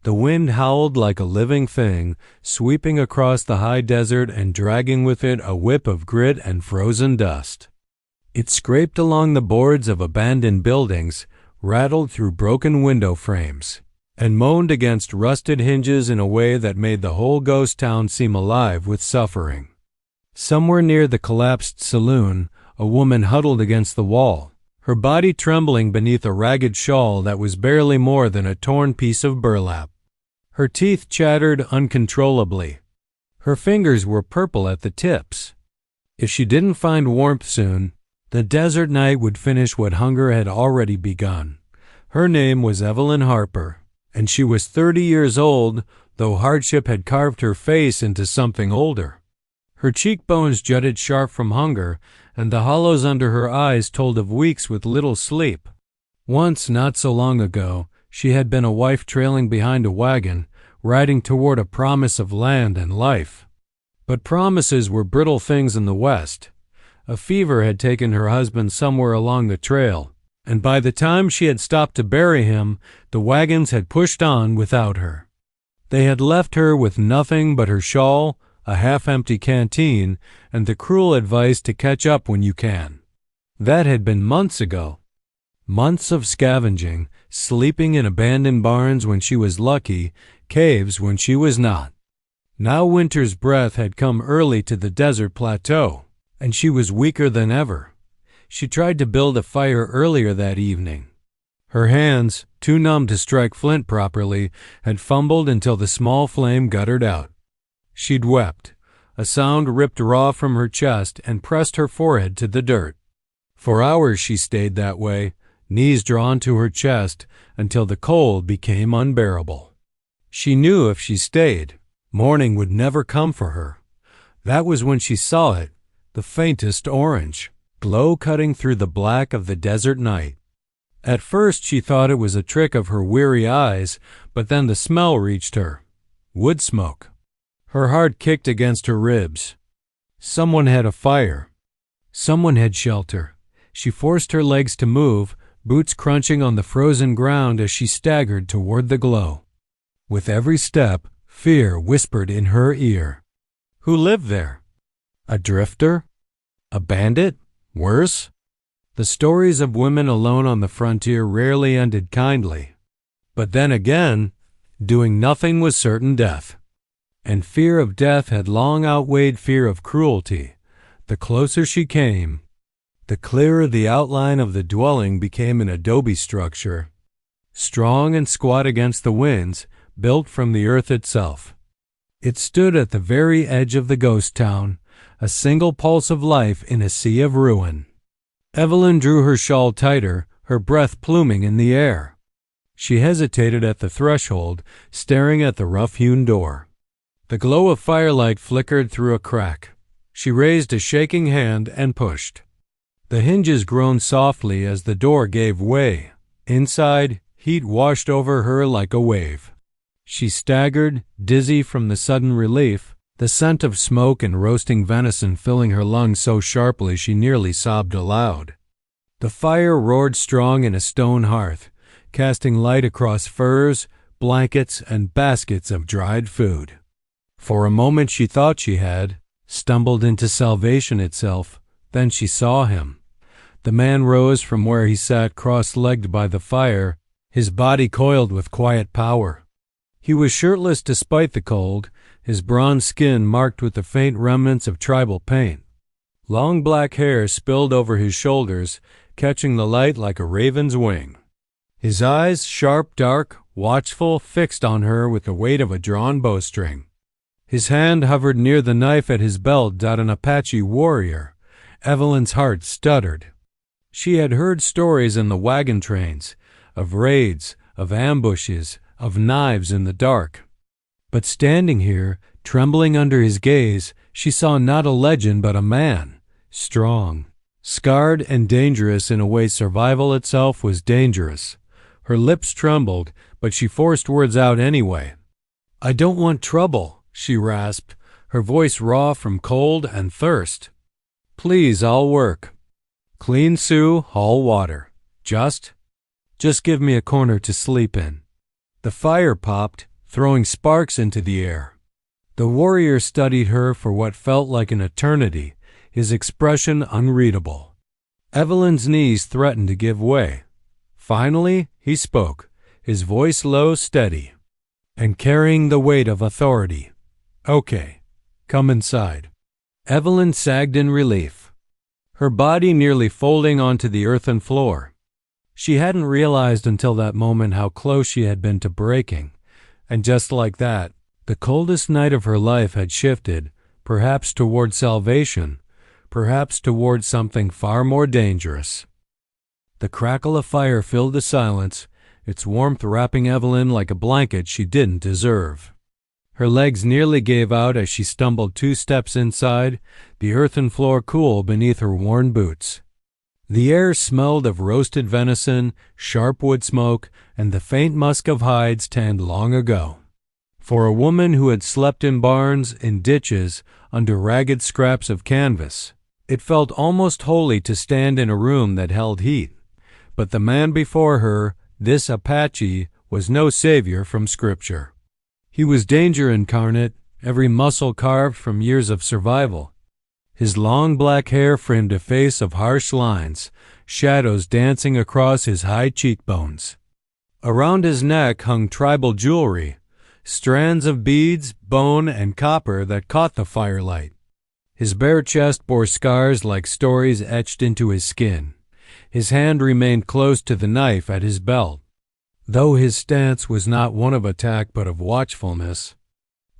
The wind howled like a living thing, sweeping across the high desert and dragging with it a whip of grit and frozen dust. It scraped along the boards of abandoned buildings, rattled through broken window frames, and moaned against rusted hinges in a way that made the whole ghost town seem alive with suffering. Somewhere near the collapsed saloon, a woman huddled against the wall, her body trembling beneath a ragged shawl that was barely more than a torn piece of burlap. Her teeth chattered uncontrollably. Her fingers were purple at the tips. If she didn't find warmth soon, the desert night would finish what hunger had already begun. Her name was Evelyn Harper, and she was 30 years old, though hardship had carved her face into something older. Her cheekbones jutted sharp from hunger, and the hollows under her eyes told of weeks with little sleep. Once, not so long ago, she had been a wife trailing behind a wagon, riding toward a promise of land and life. But promises were brittle things in the West. A fever had taken her husband somewhere along the trail, and by the time she had stopped to bury him, the wagons had pushed on without her. They had left her with nothing but her shawl, a half-empty canteen, and the cruel advice to catch up when you can. That had been months ago. Months of scavenging, sleeping in abandoned barns when she was lucky, caves when she was not. Now winter's breath had come early to the desert plateau, and she was weaker than ever. She tried to build a fire earlier that evening. Her hands, too numb to strike flint properly, had fumbled until the small flame guttered out. She'd wept. A sound ripped raw from her chest and pressed her forehead to the dirt. For hours she stayed that way, knees drawn to her chest, until the cold became unbearable. She knew if she stayed, morning would never come for her. That was when she saw it, the faintest orange, glow cutting through the black of the desert night. At first she thought it was a trick of her weary eyes, but then the smell reached her. Wood smoke. Her heart kicked against her ribs. Someone had a fire. Someone had shelter. She forced her legs to move, boots crunching on the frozen ground as she staggered toward the glow. With every step, fear whispered in her ear. Who lived there? A drifter? A bandit? Worse? The stories of women alone on the frontier rarely ended kindly. But then again, doing nothing was certain death. And fear of death had long outweighed fear of cruelty. The closer she came, the clearer the outline of the dwelling became an adobe structure, strong and squat against the winds, built from the earth itself. It stood at the very edge of the ghost town, a single pulse of life in a sea of ruin. Evelyn drew her shawl tighter, her breath pluming in the air. She hesitated at the threshold, staring at the rough-hewn door. The glow of firelight flickered through a crack. She raised a shaking hand and pushed. The hinges groaned softly as the door gave way. Inside, heat washed over her like a wave. She staggered, dizzy from the sudden relief, the scent of smoke and roasting venison filling her lungs so sharply she nearly sobbed aloud. The fire roared strong in a stone hearth, casting light across furs, blankets, and baskets of dried food. For a moment she thought she had stumbled into salvation itself. Then she saw him. The man rose from where he sat cross-legged by the fire, his body coiled with quiet power. He was shirtless despite the cold, his bronze skin marked with the faint remnants of tribal paint. Long black hair spilled over his shoulders, catching the light like a raven's wing. His eyes, sharp, dark, watchful, fixed on her with the weight of a drawn bowstring. His hand hovered near the knife at his belt, an Apache warrior. Evelyn's heart stuttered. She had heard stories in the wagon trains, of raids, of ambushes, of knives in the dark. But standing here, trembling under his gaze, she saw not a legend but a man, strong, scarred and dangerous in a way survival itself was dangerous. Her lips trembled, but she forced words out anyway. "I don't want trouble," she rasped, her voice raw from cold and thirst. "Please, I'll work. Clean Sioux, haul water. Just give me a corner to sleep in." The fire popped, throwing sparks into the air. The warrior studied her for what felt like an eternity, his expression unreadable. Evelyn's knees threatened to give way. Finally, he spoke, his voice low, steady, and carrying the weight of authority. "Okay, come inside." Evelyn sagged in relief, her body nearly folding onto the earthen floor. She hadn't realized until that moment how close she had been to breaking, and just like that, the coldest night of her life had shifted, perhaps toward salvation, perhaps toward something far more dangerous. The crackle of fire filled the silence, its warmth wrapping Evelyn like a blanket she didn't deserve. Her legs nearly gave out as she stumbled 2 steps inside, the earthen floor cool beneath her worn boots. The air smelled of roasted venison, sharp wood smoke, and the faint musk of hides tanned long ago. For a woman who had slept in barns, in ditches, under ragged scraps of canvas, it felt almost holy to stand in a room that held heat. But the man before her, this Apache, was no savior from Scripture. He was danger incarnate, every muscle carved from years of survival. His long black hair framed a face of harsh lines, shadows dancing across his high cheekbones. Around his neck hung tribal jewelry, strands of beads, bone, and copper that caught the firelight. His bare chest bore scars like stories etched into his skin. His hand remained close to the knife at his belt, though his stance was not one of attack but of watchfulness.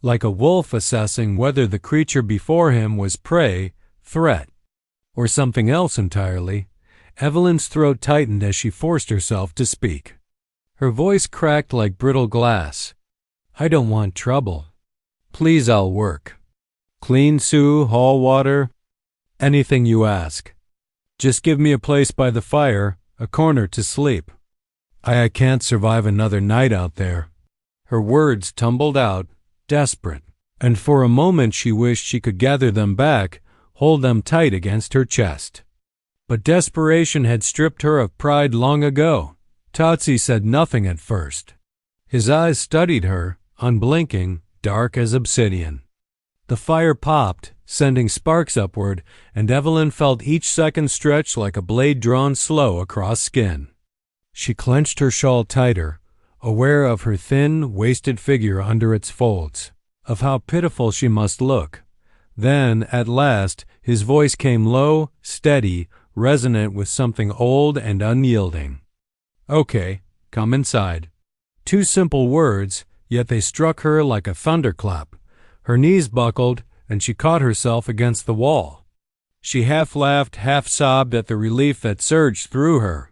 Like a wolf assessing whether the creature before him was prey, threat, or something else entirely, Evelyn's throat tightened as she forced herself to speak. Her voice cracked like brittle glass. "I don't want trouble. Please, I'll work. Clean Sioux, haul water, anything you ask. Just give me a place by the fire, a corner to sleep. I can't survive another night out there." Her words tumbled out, desperate, and for a moment she wished she could gather them back, hold them tight against her chest. But desperation had stripped her of pride long ago. Tazhi said nothing at first. His eyes studied her, unblinking, dark as obsidian. The fire popped, sending sparks upward, and Evelyn felt each second stretch like a blade drawn slow across skin. She clenched her shawl tighter, aware of her thin, wasted figure under its folds, of how pitiful she must look. Then, at last, his voice came low, steady, resonant with something old and unyielding. "Okay, come inside." 2 simple words, yet they struck her like a thunderclap. Her knees buckled, and she caught herself against the wall. She half laughed, half sobbed at the relief that surged through her.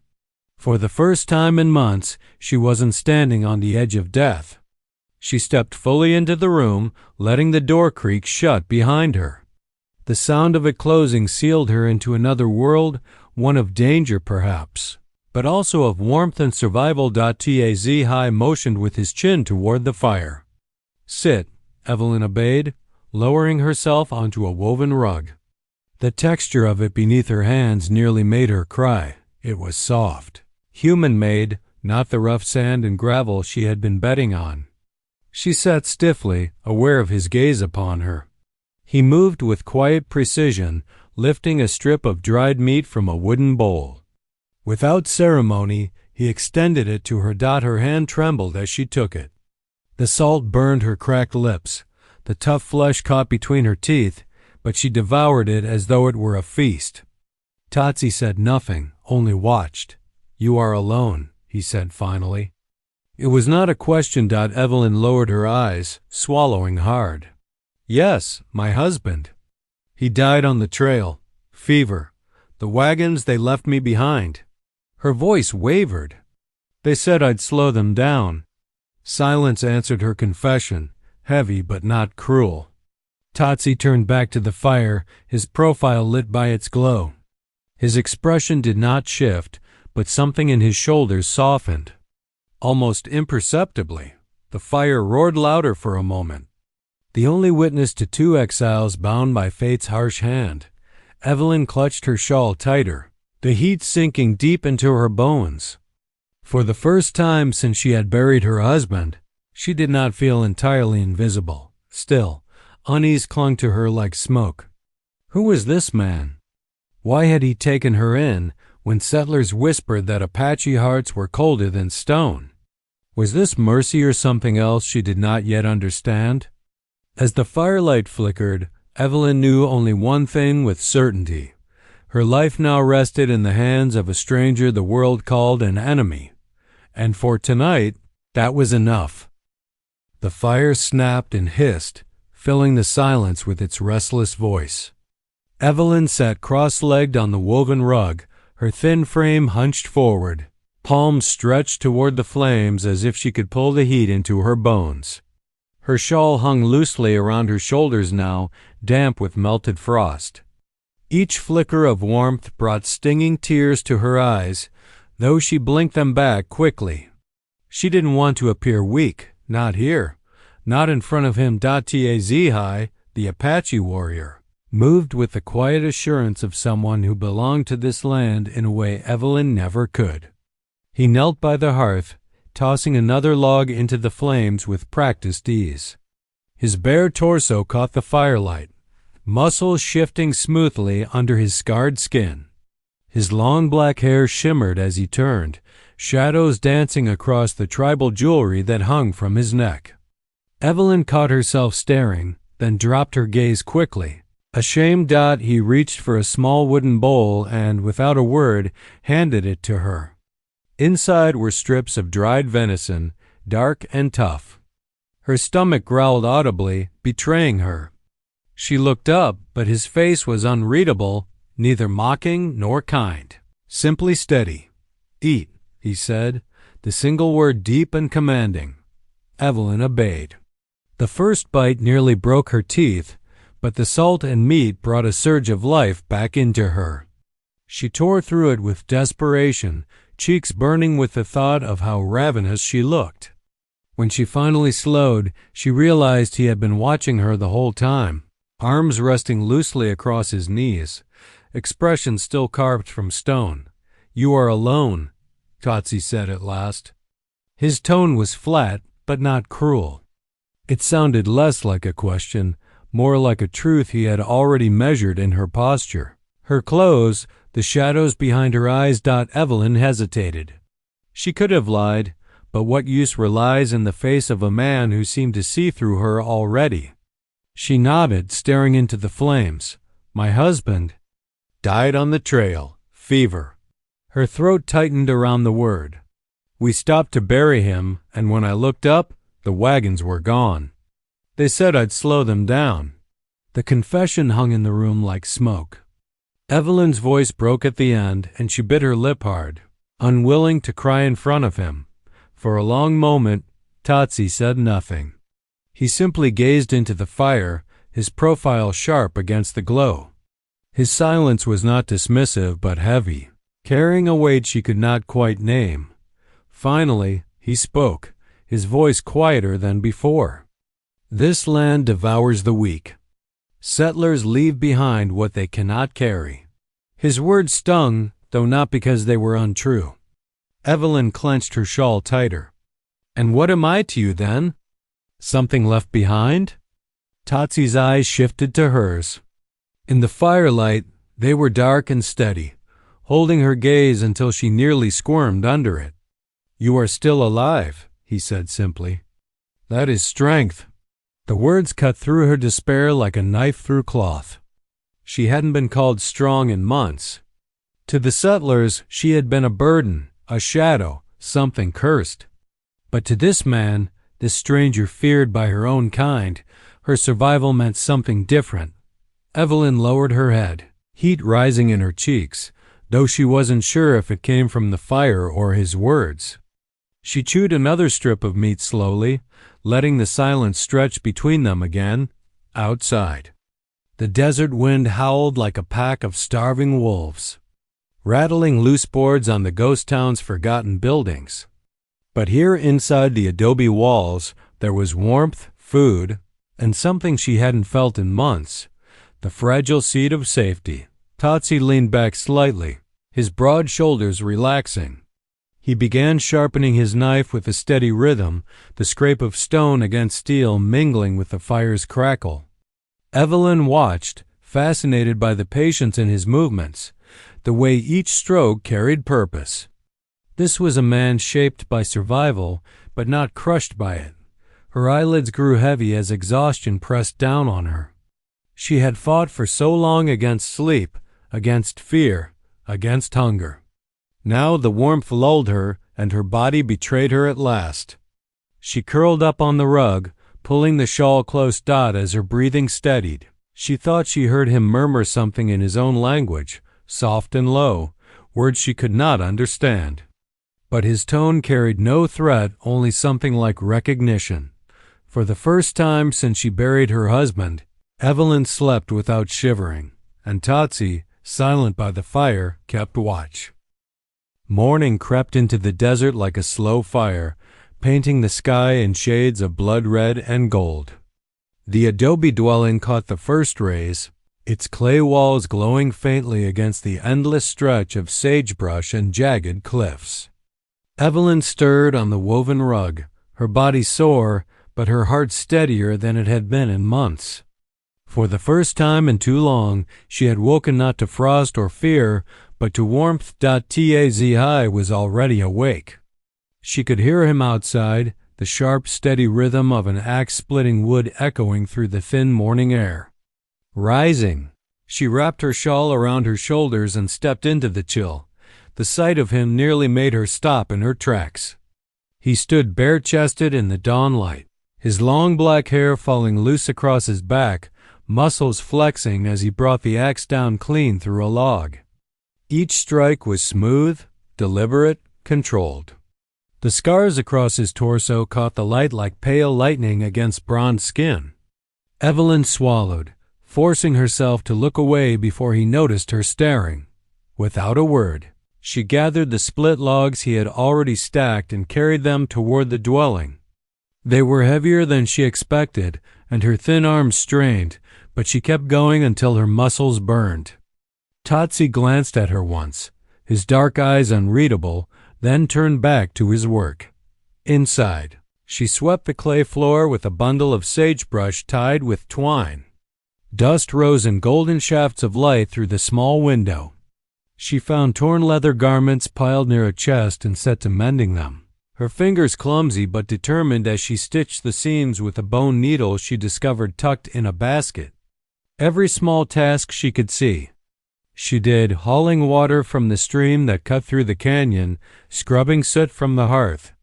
For the first time in months, she wasn't standing on the edge of death. She stepped fully into the room, letting the door creak shut behind her. The sound of it closing sealed her into another world, one of danger perhaps, but also of warmth and survival. Tazhi motioned with his chin toward the fire. "Sit," Evelyn obeyed, lowering herself onto a woven rug. The texture of it beneath her hands nearly made her cry. It was soft, human-made, not the rough sand and gravel she had been betting on. She sat stiffly, aware of his gaze upon her. He moved with quiet precision, lifting a strip of dried meat from a wooden bowl. Without ceremony, he extended it to her. Her hand trembled as she took it. The salt burned her cracked lips. The tough flesh caught between her teeth, but she devoured it as though it were a feast. Tazhi said nothing, only watched. "You are alone," he said finally. It was not a question. Evelyn lowered her eyes, swallowing hard. "Yes, my husband. He died on the trail. Fever. The wagons, they left me behind." Her voice wavered. "They said I'd slow them down." Silence answered her confession, heavy but not cruel. Tazhi turned back to the fire, his profile lit by its glow. His expression did not shift, but something in his shoulders softened. Almost imperceptibly, the fire roared louder for a moment. The only witness to 2 exiles bound by fate's harsh hand, Evelyn clutched her shawl tighter, the heat sinking deep into her bones. For the first time since she had buried her husband, She did not feel entirely invisible. Still, unease clung to her like smoke. Who was this man? Why had he taken her in when settlers whispered that Apache hearts were colder than stone? Was this mercy or something else she did not yet understand? As the firelight flickered, Evelyn knew only one thing with certainty. Her life now rested in the hands of a stranger the world called an enemy. And for tonight, that was enough. The fire snapped and hissed, filling the silence with its restless voice. Evelyn sat cross-legged on the woven rug, her thin frame hunched forward, palms stretched toward the flames as if she could pull the heat into her bones. Her shawl hung loosely around her shoulders now, damp with melted frost. Each flicker of warmth brought stinging tears to her eyes, though she blinked them back quickly. She didn't want to appear weak, not here, not in front of him. Tazhi, the Apache warrior, moved with the quiet assurance of someone who belonged to this land in a way Evelyn never could. He knelt by the hearth, tossing another log into the flames with practiced ease. His bare torso caught the firelight, muscles shifting smoothly under his scarred skin. His long black hair shimmered as he turned, shadows dancing across the tribal jewelry that hung from his neck. Evelyn caught herself staring, then dropped her gaze quickly. Ashamed, he reached for a small wooden bowl and, without a word, handed it to her. Inside were strips of dried venison, dark and tough. Her stomach growled audibly, betraying her. She looked up, but his face was unreadable, neither mocking nor kind. Simply steady. "Eat," he said, the single word deep and commanding. Evelyn obeyed. The first bite nearly broke her teeth, but the salt and meat brought a surge of life back into her. She tore through it with desperation, cheeks burning with the thought of how ravenous she looked. When she finally slowed, she realized he had been watching her the whole time, arms resting loosely across his knees, expression still carved from stone. "You are alone," Tazhi said at last. His tone was flat, but not cruel. It sounded less like a question, more like a truth he had already measured in her posture. Her clothes, the shadows behind her eyes. Evelyn hesitated. She could have lied, but what use relies in the face of a man who seemed to see through her already? She nodded, staring into the flames. "My husband died on the trail. Fever." Her throat tightened around the word. "We stopped to bury him, and when I looked up, the wagons were gone. They said I'd slow them down." The confession hung in the room like smoke. Evelyn's voice broke at the end, and she bit her lip hard, unwilling to cry in front of him. For a long moment, Tazhi said nothing. He simply gazed into the fire, his profile sharp against the glow. His silence was not dismissive, but heavy, carrying a weight she could not quite name. Finally, he spoke, his voice quieter than before. "This land devours the weak. Settlers leave behind what they cannot carry." His words stung, though not because they were untrue. Evelyn clenched her shawl tighter. "And what am I to you, then? Something left behind?" Tazhi's eyes shifted to hers. In the firelight, they were dark and steady, holding her gaze until she nearly squirmed under it. "You are still alive," he said simply. "That is strength." The words cut through her despair like a knife through cloth. She hadn't been called strong in months. To the settlers, she had been a burden, a shadow, something cursed. But to this man, this stranger feared by her own kind, her survival meant something different. Evelyn lowered her head, heat rising in her cheeks, though she wasn't sure if it came from the fire or his words. She chewed another strip of meat slowly, letting the silence stretch between them again. Outside, the desert wind howled like a pack of starving wolves, rattling loose boards on the ghost town's forgotten buildings. But here inside the adobe walls, there was warmth, food, and something she hadn't felt in months, the fragile seed of safety. Tazhi leaned back slightly, his broad shoulders relaxing. He began sharpening his knife with a steady rhythm, the scrape of stone against steel mingling with the fire's crackle. Evelyn watched, fascinated by the patience in his movements, the way each stroke carried purpose. This was a man shaped by survival, but not crushed by it. Her eyelids grew heavy as exhaustion pressed down on her. She had fought for so long against sleep, against fear, against hunger. Now the warmth lulled her, and her body betrayed her at last. She curled up on the rug, pulling the shawl close as her breathing steadied. She thought she heard him murmur something in his own language, soft and low, words she could not understand. But his tone carried no threat, only something like recognition. For the first time since she buried her husband, Evelyn slept without shivering, and Tazhi, silent by the fire, kept watch. Morning crept into the desert like a slow fire, painting the sky in shades of blood red and gold. The adobe dwelling caught the first rays, its clay walls glowing faintly against the endless stretch of sagebrush and jagged cliffs. Evelyn stirred on the woven rug, her body sore, but her heart steadier than it had been in months. For the first time in too long, she had woken not to frost or fear, but to warmth. Tazhi was already awake. She could hear him outside, the sharp, steady rhythm of an axe-splitting wood echoing through the thin morning air. Rising, she wrapped her shawl around her shoulders and stepped into the chill. The sight of him nearly made her stop in her tracks. He stood bare-chested in the dawn light, his long black hair falling loose across his back, muscles flexing as he brought the axe down clean through a log. Each strike was smooth, deliberate, controlled. The scars across his torso caught the light like pale lightning against bronze skin. Evelyn swallowed, forcing herself to look away before he noticed her staring. Without a word, she gathered the split logs he had already stacked and carried them toward the dwelling. They were heavier than she expected, and her thin arms strained, but she kept going until her muscles burned. Tazhi glanced at her once, his dark eyes unreadable, then turned back to his work. Inside, she swept the clay floor with a bundle of sagebrush tied with twine. Dust rose in golden shafts of light through the small window. She found torn leather garments piled near a chest and set to mending them, her fingers clumsy but determined as she stitched the seams with a bone needle she discovered tucked in a basket. Every small task she could see. She did hauling water from the stream that cut through the canyon, scrubbing soot from the hearth,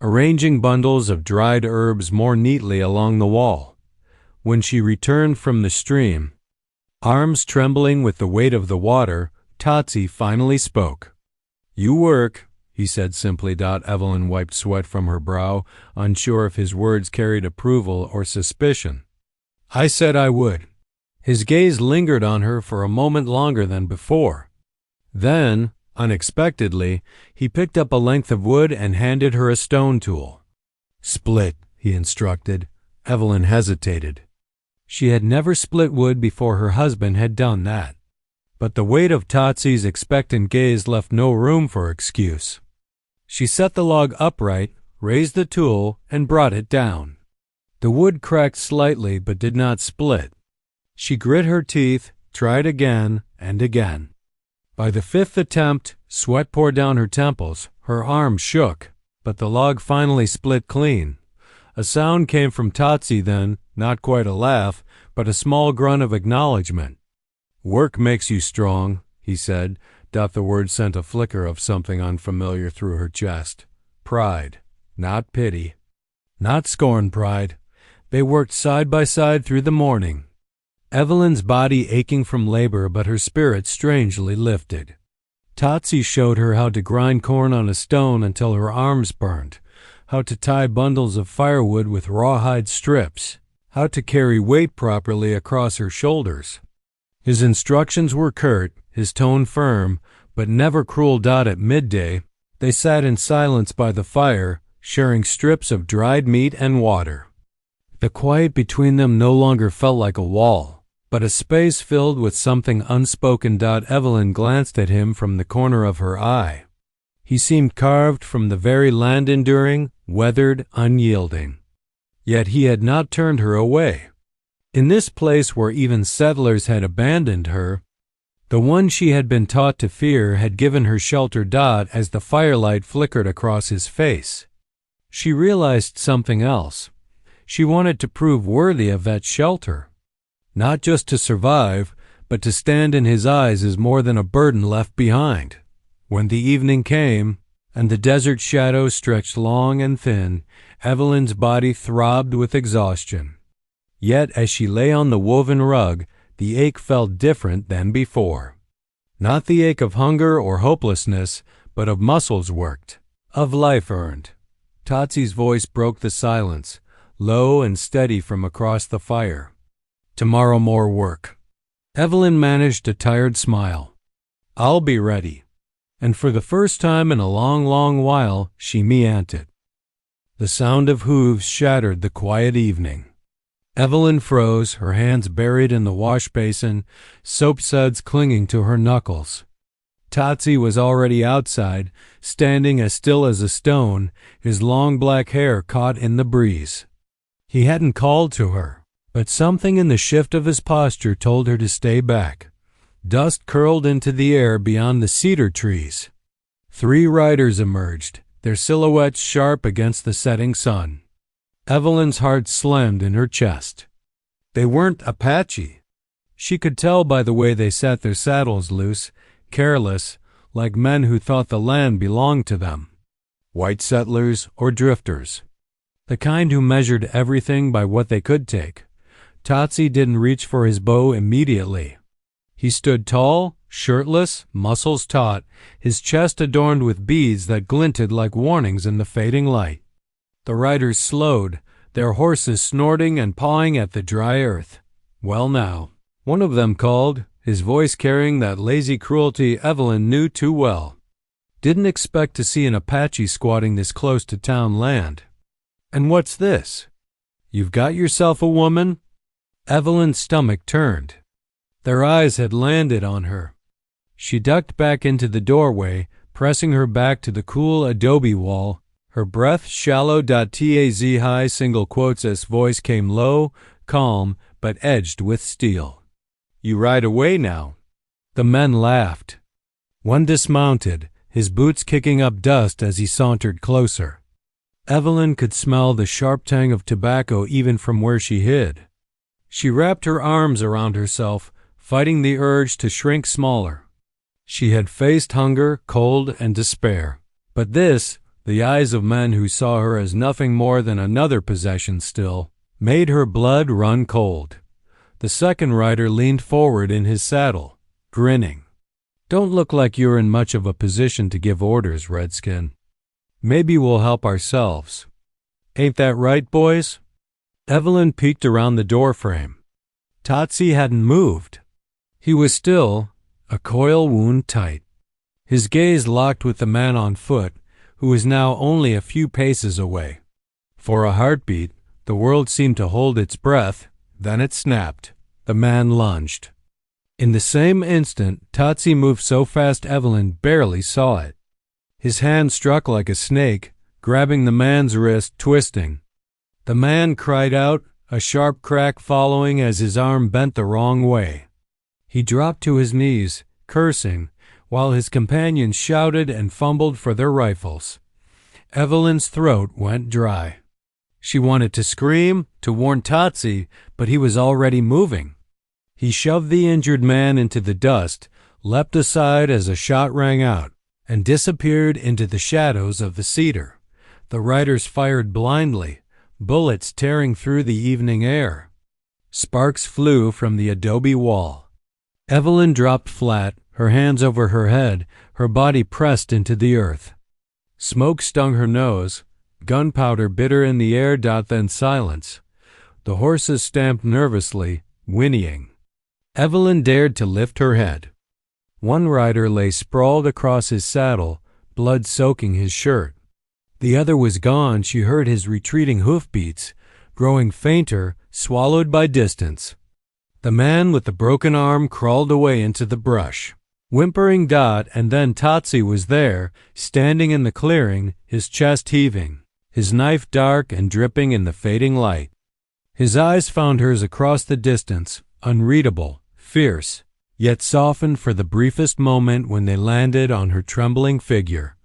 arranging bundles of dried herbs more neatly along the wall. When she returned from the stream, arms trembling with the weight of the water, Tazhi finally spoke. "You work," he said simply. Evelyn wiped sweat from her brow, unsure if his words carried approval or suspicion. "I said I would." His gaze lingered on her for a moment longer than before. Then, unexpectedly, he picked up a length of wood and handed her a stone tool. "Split," he instructed. Evelyn hesitated. She had never split wood before her husband had done that. But the weight of Tazhi's expectant gaze left no room for excuse. She set the log upright, raised the tool, and brought it down. The wood cracked slightly but did not split. She grit her teeth, tried again and again. By the fifth attempt, sweat poured down her temples, her arms shook, but the log finally split clean. A sound came from Tazhi then, not quite a laugh, but a small grunt of acknowledgement. "Work makes you strong," he said. The word sent a flicker of something unfamiliar through her chest. Pride, not pity. Not scorn pride. They worked side by side through the morning. Evelyn's body aching from labor, but her spirit strangely lifted. Tazhi showed her how to grind corn on a stone until her arms burned, how to tie bundles of firewood with rawhide strips, how to carry weight properly across her shoulders. His instructions were curt, his tone firm, but never cruel. At midday, they sat in silence by the fire, sharing strips of dried meat and water. The quiet between them no longer felt like a wall, but a space filled with something unspoken. Evelyn glanced at him from the corner of her eye. He seemed carved from the very land, enduring, weathered, unyielding. Yet he had not turned her away. In this place where even settlers had abandoned her, the one she had been taught to fear had given her shelter. As the firelight flickered across his face, she realized something else. She wanted to prove worthy of that shelter. Not just to survive, but to stand in his eyes as more than a burden left behind. When the evening came, and the desert shadows stretched long and thin, Evelyn's body throbbed with exhaustion. Yet as she lay on the woven rug, the ache felt different than before. Not the ache of hunger or hopelessness, but of muscles worked, of life earned. Tazhi's voice broke the silence, low and steady from across the fire. Tomorrow more work. Evelyn managed a tired smile. I'll be ready. And for the first time in a long, long while, she meanted. The sound of hooves shattered the quiet evening. Evelyn froze, her hands buried in the wash basin, soap suds clinging to her knuckles. Tazhi was already outside, standing as still as a stone, his long black hair caught in the breeze. He hadn't called to her, but something in the shift of his posture told her to stay back. Dust curled into the air beyond the cedar trees. 3 riders emerged, their silhouettes sharp against the setting sun. Evelyn's heart slammed in her chest. They weren't Apache. She could tell by the way they sat their saddles loose, careless, like men who thought the land belonged to them. White settlers or drifters. The kind who measured everything by what they could take. Tazhi didn't reach for his bow immediately. He stood tall, shirtless, muscles taut, his chest adorned with beads that glinted like warnings in the fading light. The riders slowed, their horses snorting and pawing at the dry earth. Well now, one of them called, his voice carrying that lazy cruelty Evelyn knew too well. Didn't expect to see an Apache squatting this close to town land. And what's this? You've got yourself a woman? Evelyn's stomach turned. Their eyes had landed on her. She ducked back into the doorway, pressing her back to the cool adobe wall, her breath shallow. Tazhi high single quotes as voice came low, calm, but edged with steel. You ride away now. The men laughed. One dismounted, his boots kicking up dust as he sauntered closer. Evelyn could smell the sharp tang of tobacco even from where she hid. She wrapped her arms around herself, fighting the urge to shrink smaller. She had faced hunger, cold, and despair. But this, the eyes of men who saw her as nothing more than another possession still, made her blood run cold. The second rider leaned forward in his saddle, grinning. Don't look like you're in much of a position to give orders, Redskin. Maybe we'll help ourselves. Ain't that right, boys? Evelyn peeked around the doorframe. Tazhi hadn't moved. He was still, a coil wound tight. His gaze locked with the man on foot, who was now only a few paces away. For a heartbeat, the world seemed to hold its breath, then it snapped. The man lunged. In the same instant, Tazhi moved so fast Evelyn barely saw it. His hand struck like a snake, grabbing the man's wrist, twisting. The man cried out, a sharp crack following as his arm bent the wrong way. He dropped to his knees, cursing, while his companions shouted and fumbled for their rifles. Evelyn's throat went dry. She wanted to scream, to warn Tazhi, but he was already moving. He shoved the injured man into the dust, leapt aside as a shot rang out, and disappeared into the shadows of the cedar. The riders fired blindly, bullets tearing through the evening air. Sparks flew from the adobe wall. Evelyn dropped flat, her hands over her head, her body pressed into the earth. Smoke stung her nose, gunpowder bitter in the air. Then silence. The horses stamped nervously, whinnying. Evelyn dared to lift her head. One rider lay sprawled across his saddle, blood soaking his shirt. The other was gone. She heard his retreating hoofbeats, growing fainter, swallowed by distance. The man with the broken arm crawled away into the brush. Whimpering Dot and then Tazhi was there, standing in the clearing, his chest heaving, his knife dark and dripping in the fading light. His eyes found hers across the distance, unreadable, fierce, yet softened for the briefest moment when they landed on her trembling figure.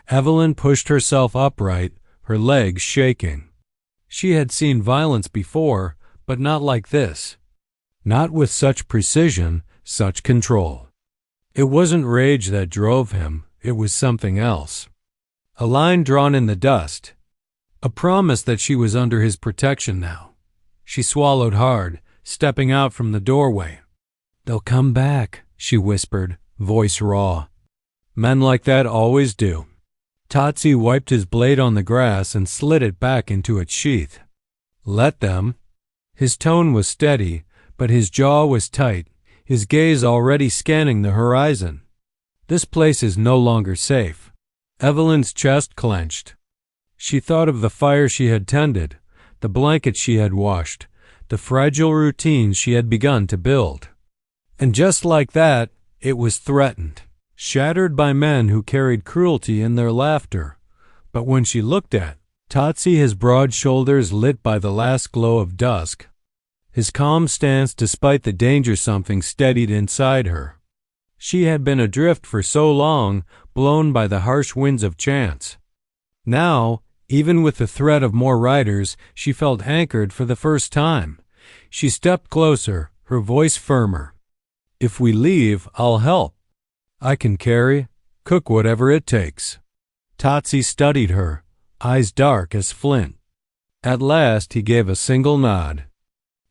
Evelyn pushed herself upright, her legs shaking. She had seen violence before, but not like this. Not with such precision, such control. It wasn't rage that drove him, it was something else. A line drawn in the dust. A promise that she was under his protection now. She swallowed hard, stepping out from the doorway. "They'll come back," she whispered, voice raw. "Men like that always do." Tazhi wiped his blade on the grass and slid it back into its sheath. "Let them." His tone was steady, but his jaw was tight, his gaze already scanning the horizon. "This place is no longer safe." Evelyn's chest clenched. She thought of the fire she had tended, the blankets she had washed, the fragile routines she had begun to build. And just like that, it was threatened, shattered by men who carried cruelty in their laughter. But when she looked at Tazhi, his broad shoulders lit by the last glow of dusk, his calm stance despite the danger, something steadied inside her. She had been adrift for so long, blown by the harsh winds of chance. Now, even with the threat of more riders, she felt anchored for the first time. She stepped closer, her voice firmer. "If we leave, I'll help. I can carry, cook, whatever it takes." Tazhi studied her, eyes dark as flint. At last he gave a single nod.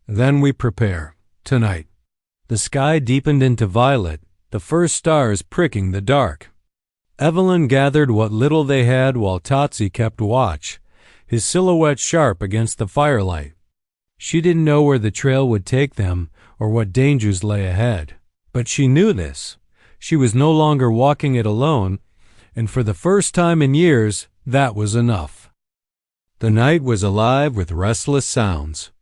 "Then we prepare, tonight." The sky deepened into violet, the first stars pricking the dark. Evelyn gathered what little they had while Tazhi kept watch, his silhouette sharp against the firelight. She didn't know where the trail would take them or what dangers lay ahead. But she knew this. She was no longer walking it alone, and for the first time in years, that was enough. The night was alive with restless sounds.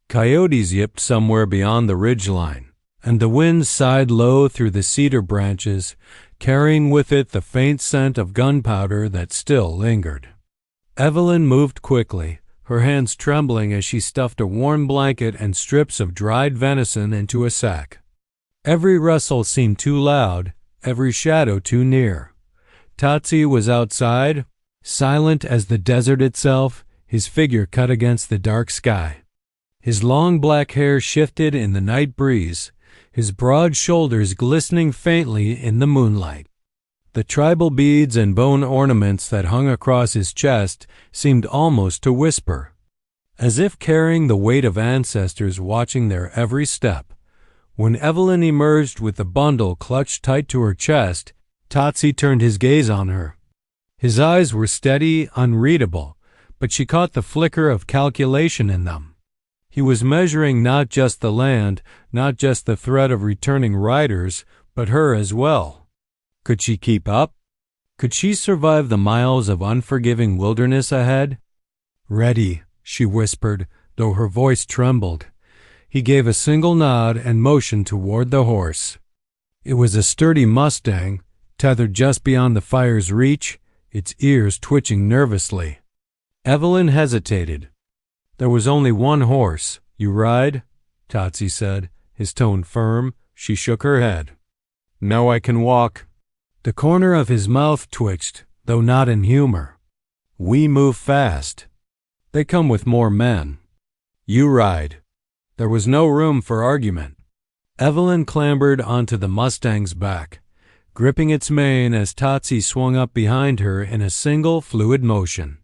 Coyotes yipped somewhere beyond the ridgeline, and the wind sighed low through the cedar branches, carrying with it the faint scent of gunpowder that still lingered. Evelyn moved quickly, her hands trembling as she stuffed a warm blanket and strips of dried venison into a sack. Every rustle seemed too loud, every shadow too near. Tazhi was outside, silent as the desert itself, his figure cut against the dark sky. His long black hair shifted in the night breeze, his broad shoulders glistening faintly in the moonlight. The tribal beads and bone ornaments that hung across his chest seemed almost to whisper, as if carrying the weight of ancestors watching their every step. When Evelyn emerged with the bundle clutched tight to her chest, Tazhi turned his gaze on her. His eyes were steady, unreadable, but she caught the flicker of calculation in them. He was measuring not just the land, not just the threat of returning riders, but her as well. Could she keep up? Could she survive the miles of unforgiving wilderness ahead? "Ready," she whispered, though her voice trembled. He gave a single nod and motioned toward the horse. It was a sturdy Mustang, tethered just beyond the fire's reach, its ears twitching nervously. Evelyn hesitated. "There was only one horse. You ride?" Tazhi said, his tone firm. She shook her head. "No, I can walk." The corner of his mouth twitched, though not in humor. "We move fast. They come with more men. You ride." There was no room for argument. Evelyn clambered onto the Mustang's back, gripping its mane as Tazhi swung up behind her in a single fluid motion.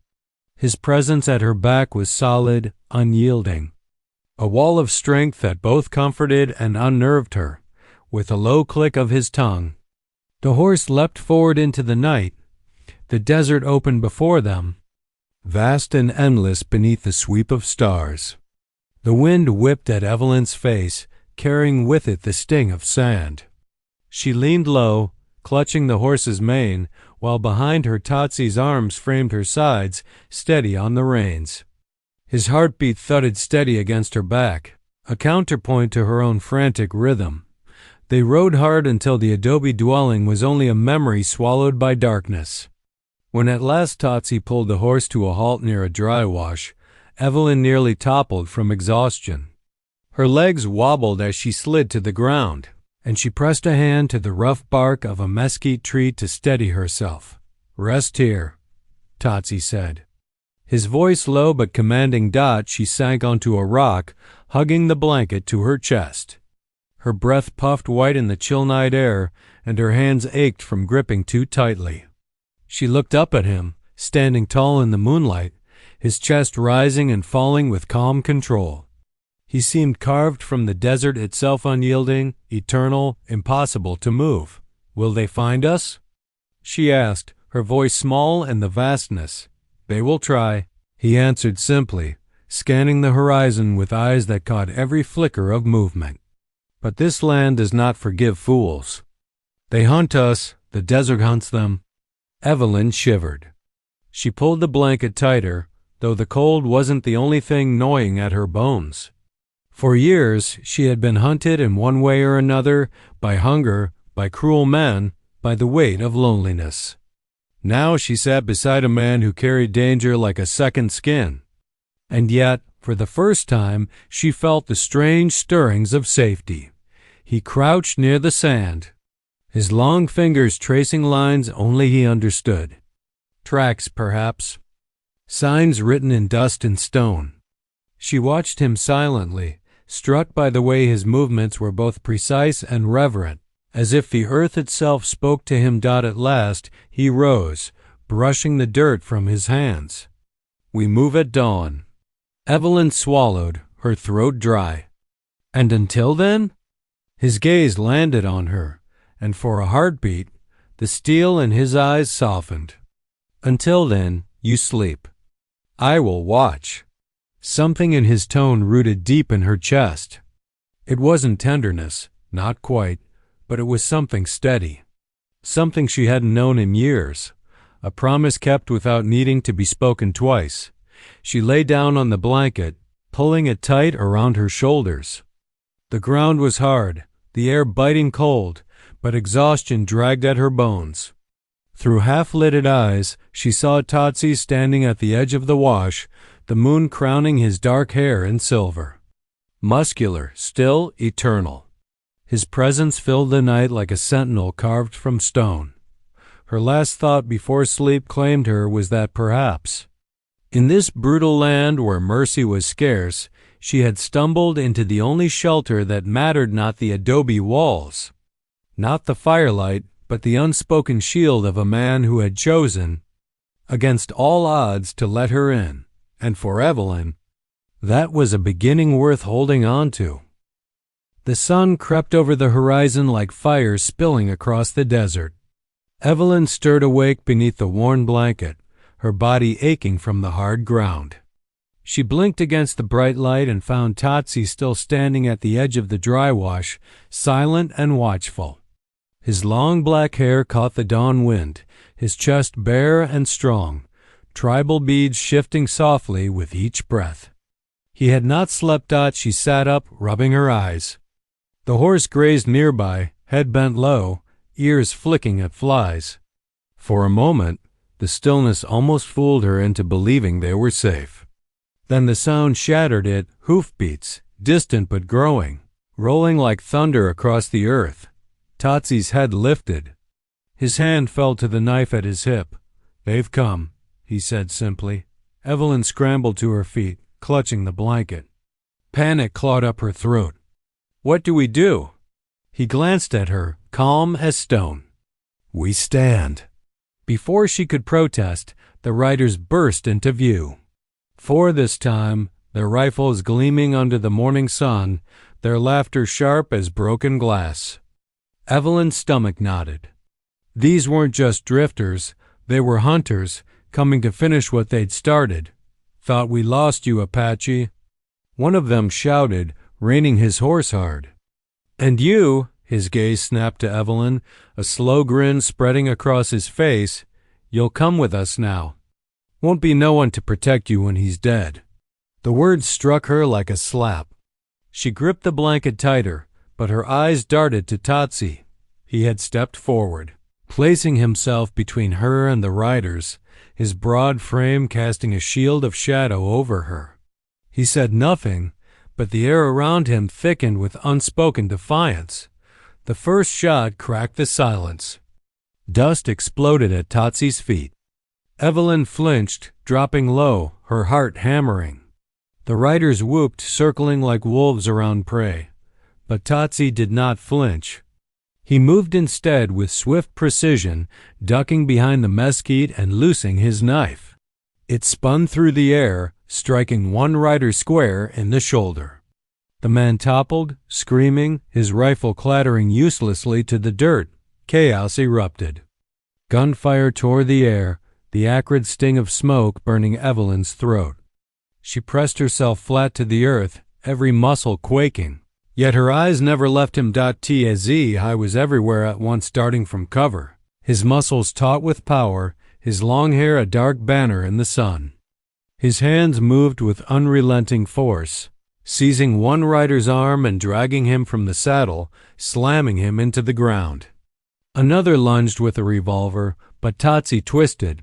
His presence at her back was solid, unyielding. A wall of strength that both comforted and unnerved her, with a low click of his tongue. The horse leapt forward into the night. The desert opened before them, vast and endless beneath the sweep of stars. The wind whipped at Evelyn's face, carrying with it the sting of sand. She leaned low, clutching the horse's mane, while behind her Tazhi's arms framed her sides, steady on the reins. His heartbeat thudded steady against her back, a counterpoint to her own frantic rhythm. They rode hard until the adobe dwelling was only a memory swallowed by darkness. When at last Tazhi pulled the horse to a halt near a dry wash, Evelyn nearly toppled from exhaustion. Her legs wobbled as she slid to the ground, and she pressed a hand to the rough bark of a mesquite tree to steady herself. "Rest here," Tazhi said. His voice low but commanding. She sank onto a rock, hugging the blanket to her chest. Her breath puffed white in the chill night air, and her hands ached from gripping too tightly. She looked up at him, standing tall in the moonlight, his chest rising and falling with calm control. He seemed carved from the desert itself, unyielding, eternal, impossible to move. "Will they find us?" she asked, her voice small in the vastness. "They will try," he answered simply, scanning the horizon with eyes that caught every flicker of movement. "But this land does not forgive fools. They hunt us, the desert hunts them." Evelyn shivered. She pulled the blanket tighter, though the cold wasn't the only thing gnawing at her bones. For years she had been hunted in one way or another, by hunger, by cruel men, by the weight of loneliness. Now she sat beside a man who carried danger like a second skin. And yet, for the first time, she felt the strange stirrings of safety. He crouched near the sand, his long fingers tracing lines only he understood. Tracks, perhaps. Signs written in dust and stone. She watched him silently, struck by the way his movements were both precise and reverent, as if the earth itself spoke to him. At last he rose, brushing the dirt from his hands. "We move at dawn." Evelyn swallowed, her throat dry. "And until then?" His gaze landed on her, and for a heartbeat, the steel in his eyes softened. "Until then, you sleep. I will watch." Something in his tone rooted deep in her chest. It wasn't tenderness, not quite, but it was something steady. Something she hadn't known in years. A promise kept without needing to be spoken twice. She lay down on the blanket, pulling it tight around her shoulders. The ground was hard, the air biting cold, but exhaustion dragged at her bones. Through half-lidded eyes, she saw Tazhi standing at the edge of the wash, the moon crowning his dark hair in silver. Muscular, still, eternal. His presence filled the night like a sentinel carved from stone. Her last thought before sleep claimed her was that perhaps, in this brutal land where mercy was scarce, she had stumbled into the only shelter that mattered, not the adobe walls, not the firelight, but the unspoken shield of a man who had chosen, against all odds, to let her in. And for Evelyn, that was a beginning worth holding on to. The sun crept over the horizon like fire spilling across the desert. Evelyn stirred awake beneath the worn blanket, her body aching from the hard ground. She blinked against the bright light and found Tazhi still standing at the edge of the dry wash, silent and watchful. His long black hair caught the dawn wind, his chest bare and strong, tribal beads shifting softly with each breath. He had not slept. She sat up, rubbing her eyes. The horse grazed nearby, head bent low, ears flicking at flies. For a moment, the stillness almost fooled her into believing they were safe. Then the sound shattered it, hoofbeats, distant but growing, rolling like thunder across the earth. Tazhi's head lifted. His hand fell to the knife at his hip. "They've come," he said simply. Evelyn scrambled to her feet, clutching the blanket. Panic clawed up her throat. "What do we do?" He glanced at her, calm as stone. "We stand." Before she could protest, the riders burst into view. Four this time, their rifles gleaming under the morning sun, their laughter sharp as broken glass. Evelyn's stomach knotted. These weren't just drifters, they were hunters, coming to finish what they'd started. "Thought we lost you, Apache," one of them shouted, reining his horse hard. "And you," his gaze snapped to Evelyn, a slow grin spreading across his face, "you'll come with us now. Won't be no one to protect you when he's dead." The words struck her like a slap. She gripped the blanket tighter, but her eyes darted to Tazhi. He had stepped forward, placing himself between her and the riders, his broad frame casting a shield of shadow over her. He said nothing, but the air around him thickened with unspoken defiance. The first shot cracked the silence. Dust exploded at Tazhi's feet. Evelyn flinched, dropping low, her heart hammering. The riders whooped, circling like wolves around prey. But Tazhi did not flinch. He moved instead with swift precision, ducking behind the mesquite and loosing his knife. It spun through the air, striking one rider square in the shoulder. The man toppled, screaming, his rifle clattering uselessly to the dirt. Chaos erupted. Gunfire tore the air, the acrid sting of smoke burning Evelyn's throat. She pressed herself flat to the earth, every muscle quaking. Yet her eyes never left him. Tazhi was everywhere at once, darting from cover, his muscles taut with power, his long hair a dark banner in the sun. His hands moved with unrelenting force, seizing one rider's arm and dragging him from the saddle, slamming him into the ground. Another lunged with a revolver, but Tazhi twisted.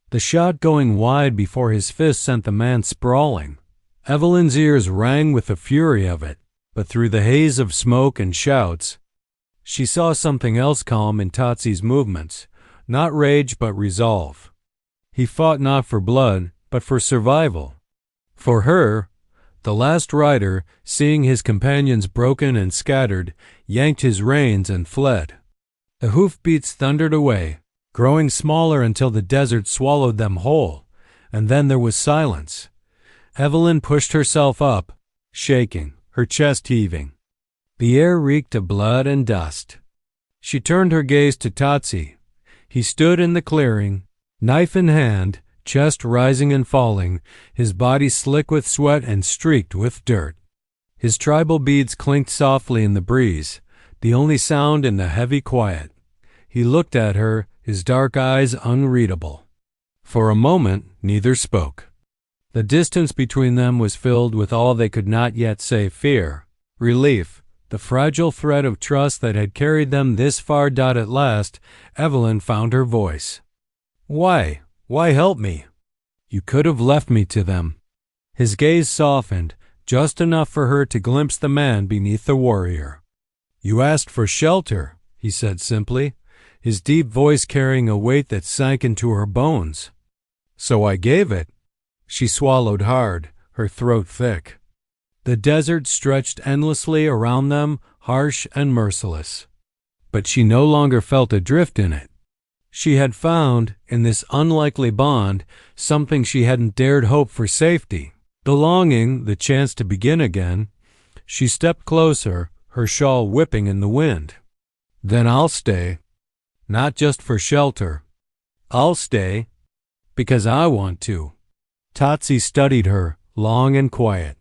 The shot going wide before his fist sent the man sprawling. Evelyn's ears rang with the fury of it, but through the haze of smoke and shouts, she saw something else calm in Tazhi's movements, not rage but resolve. He fought not for blood, but for survival. For her, the last rider, seeing his companions broken and scattered, yanked his reins and fled. The hoofbeats thundered away, growing smaller until the desert swallowed them whole, and then there was silence. Evelyn pushed herself up, shaking, her chest heaving. The air reeked of blood and dust. She turned her gaze to Tazhi. He stood in the clearing, knife in hand, chest rising and falling, his body slick with sweat and streaked with dirt. His tribal beads clinked softly in the breeze, the only sound in the heavy quiet. He looked at her, his dark eyes unreadable. For a moment, neither spoke. The distance between them was filled with all they could not yet say: fear, relief, the fragile thread of trust that had carried them this far. At last, Evelyn found her voice. Why help me? You could have left me to them. His gaze softened, just enough for her to glimpse the man beneath the warrior. You asked for shelter, he said simply, his deep voice carrying a weight that sank into her bones. So I gave it. She swallowed hard, her throat thick. The desert stretched endlessly around them, harsh and merciless. But she no longer felt adrift in it. She had found, in this unlikely bond, something she hadn't dared hope for: safety, the longing, the chance to begin again. She stepped closer, her shawl whipping in the wind. Then I'll stay. Not just for shelter. I'll stay because I want to. Tazhi studied her, long and quiet.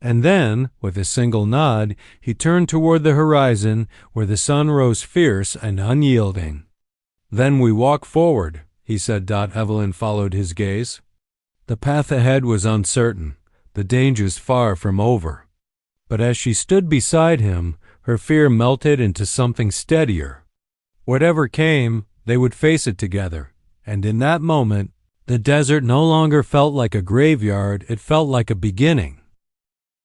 And then, with a single nod, he turned toward the horizon where the sun rose fierce and unyielding. Then we walk forward, he said. Evelyn followed his gaze. The path ahead was uncertain, the dangers far from over. But as she stood beside him, her fear melted into something steadier. Whatever came, they would face it together, and in that moment, the desert no longer felt like a graveyard, it felt like a beginning.